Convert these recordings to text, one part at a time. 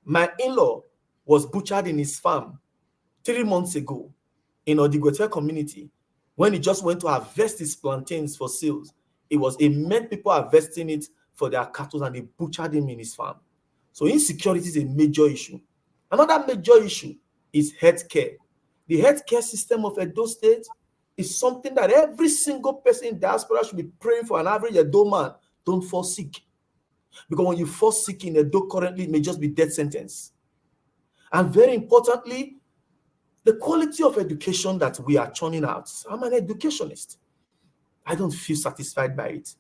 My in-law was butchered in his farm 3 months ago in Odigwete community when he just went to harvest his plantains for sales. It meant people harvesting it for their cattle and they butchered him in his farm. So insecurity is a major issue. Another major issue is healthcare. The healthcare system of Edo State is something that every single person in diaspora should be praying for. An average Edo man, don't fall sick. Because when you fall sick in Edo currently, it may just be death sentence. And very importantly, the quality of education that we are churning out. I'm an educationist. I don't feel satisfied by it.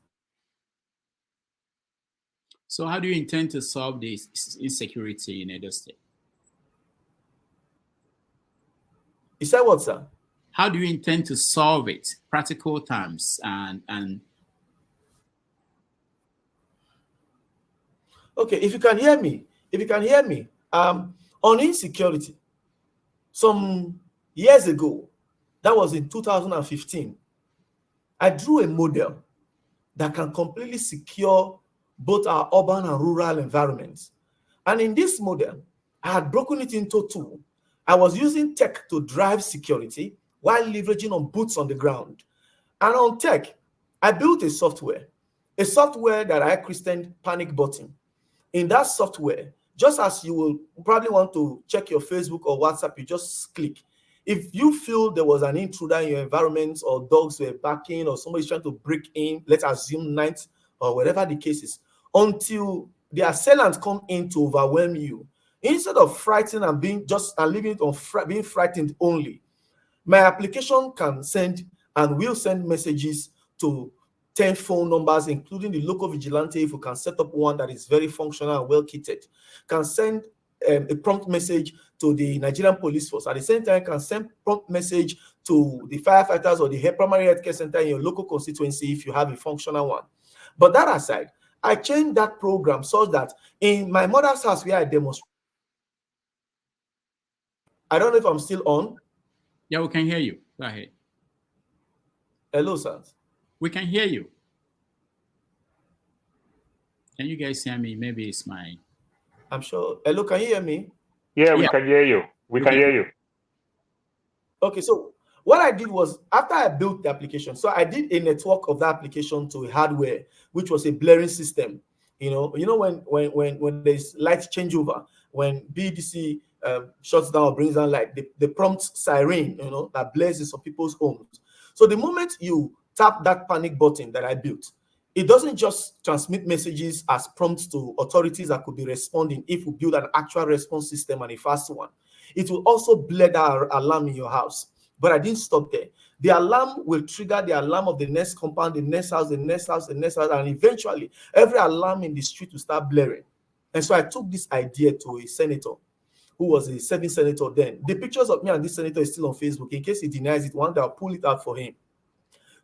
So how do you intend to solve this insecurity in Edo State? You said what, sir? How do you intend to solve it? Practical terms and Okay, if you can hear me, on insecurity, some years ago, that was in 2015, I drew a model that can completely secure both our urban and rural environments. And in this model, I had broken it into two. I was using tech to drive security while leveraging on boots on the ground. And on tech, I built a software that I christened Panic Button. In that software, just as you will probably want to check your Facebook or WhatsApp, you just click. If you feel there was an intruder in your environment or dogs were barking or somebody's trying to break in, let's assume night or whatever the case is, until the assailant come in to overwhelm you, instead of frightening and being just and leaving it on being frightened only, my application can send and will send messages to 10 phone numbers, including the local vigilante, if we can set up one that is very functional and well kitted, can send a prompt message to the Nigerian police force. At the same time, can send prompt message to the firefighters or the primary healthcare center in your local constituency if you have a functional one. But that aside, I changed that program so that in my mother's house where I demonstrate, I don't know if I'm still on. Yeah, we can hear you. Go ahead. Hello, sir. We can hear you. Can you guys hear me? Maybe it's my... I'm sure. Hello, can you hear me? Yeah, we can hear you. We can hear you. Okay, so what I did was, after I built the application, so I did a network of that application to hardware, which was a blaring system. You know when there's light changeover, when BDC shuts down or brings down light, the prompt siren, that blares in some people's homes. So the moment you tap that panic button that I built, it doesn't just transmit messages as prompts to authorities that could be responding if we build an actual response system and a fast one. It will also blare that alarm in your house. But I didn't stop there. The alarm will trigger the alarm of the next compound, the next house, the next house, the next house, and eventually every alarm in the street will start blaring. And so I took this idea to a senator who was a serving senator then. The pictures of me and this senator is still on Facebook. In case he denies it, one day I'll pull it out for him.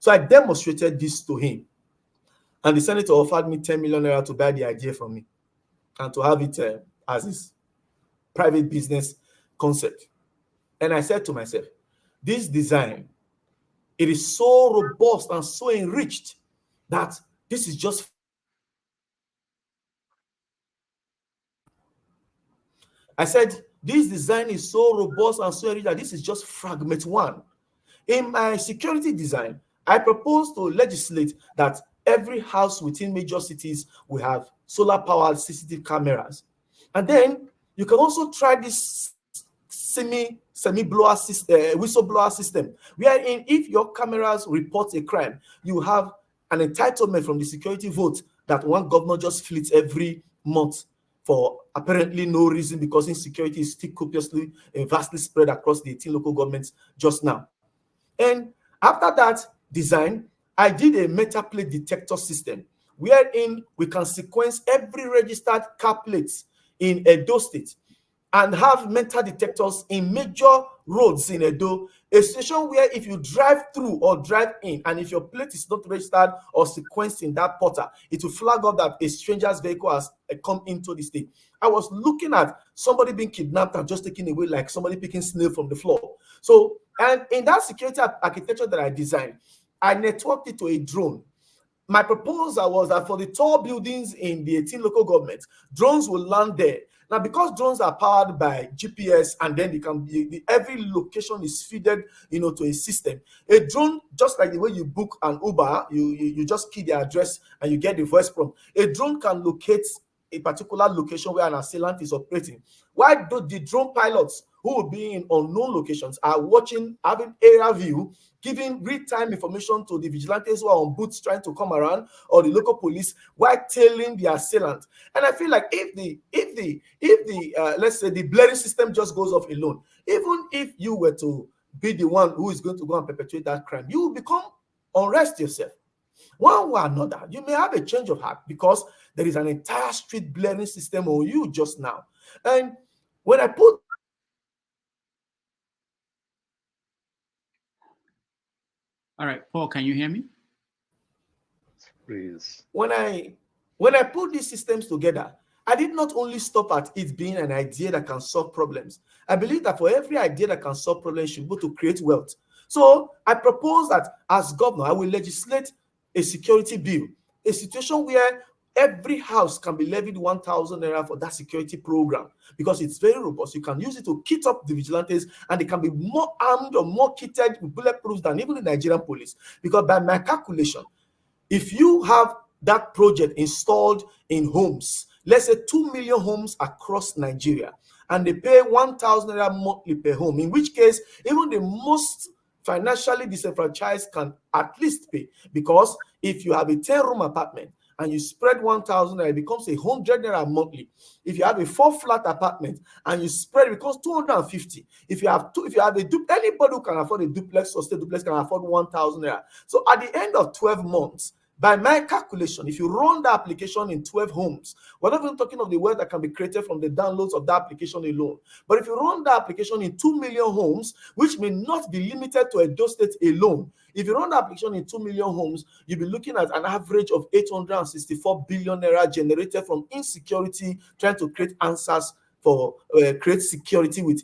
So I demonstrated this to him. And the senator offered me 10 million naira to buy the idea from me and to have it as his private business concept. And I said to myself, this design, it is so robust and so enriched that this is just... I said, this design is so robust and so enriched that this is just fragment one. In my security design, I propose to legislate that every house within major cities will have solar-powered CCTV cameras. And then you can also try this semi-blower system, whistleblower system, wherein if your cameras report a crime, you have an entitlement from the security vote that one governor just flits every month for apparently no reason, because insecurity is still copiously and vastly spread across the 18 local governments just now. And after that design, I did a metal plate detector system wherein we can sequence every registered car plates in Edo State and have metal detectors in major roads in Edo, a station where if you drive through or drive in, and if your plate is not registered or sequenced in that portal, it will flag up that a stranger's vehicle has come into the state. I was looking at somebody being kidnapped and just taken away like somebody picking snail from the floor. So, and in that security architecture that I designed, I networked it to a drone. My proposal was that for the tall buildings in the 18 local governments, drones will land there. Now, because drones are powered by GPS, and then they can be, every location is feeded, to a system. A drone, just like the way you book an Uber, you just key the address and you get the voice prompt. A drone can locate a particular location where an assailant is operating. Why do the drone pilots who will be in unknown locations are watching, having area view, giving real-time information to the vigilantes who are on boots trying to come around, or the local police, while tailing the assailant? And I feel like if the let's say the blaring system just goes off alone, even if you were to be the one who is going to go and perpetuate that crime, you will become unrest yourself. One way or another, you may have a change of heart because there is an entire street blaring system on you just now. And when I put All right, Paul, can you hear me? Please. when I put these systems together, I did not only stop at it being an idea that can solve problems. I believe that for every idea that can solve problems, you should go to create wealth. So I propose that as governor, I will legislate a security bill, a situation where every house can be levied 1,000 naira for that security program, because it's very robust. You can use it to kit up the vigilantes, and they can be more armed or more kitted with bulletproofs than even the Nigerian police. Because by my calculation, if you have that project installed in homes, let's say 2 million homes across Nigeria, and they pay 1,000 naira monthly per home, in which case even the most financially disenfranchised can at least pay. Because if you have a 10-room apartment and you spread 1,000 naira, it becomes 100 naira monthly. If you have a 4-flat apartment and you spread, it becomes 250. If you have anybody who can afford a duplex or state duplex can afford 1,000 naira. So at the end of 12 months, by my calculation, if you run the application in 12 homes, we're not even talking of the wealth that can be created from the downloads of the application alone. But if you run the application in 2 million homes, which may not be limited to Edo State alone, if you run the application in 2 million homes, you'll be looking at an average of 864 billion naira generated from insecurity, trying to create answers for create security with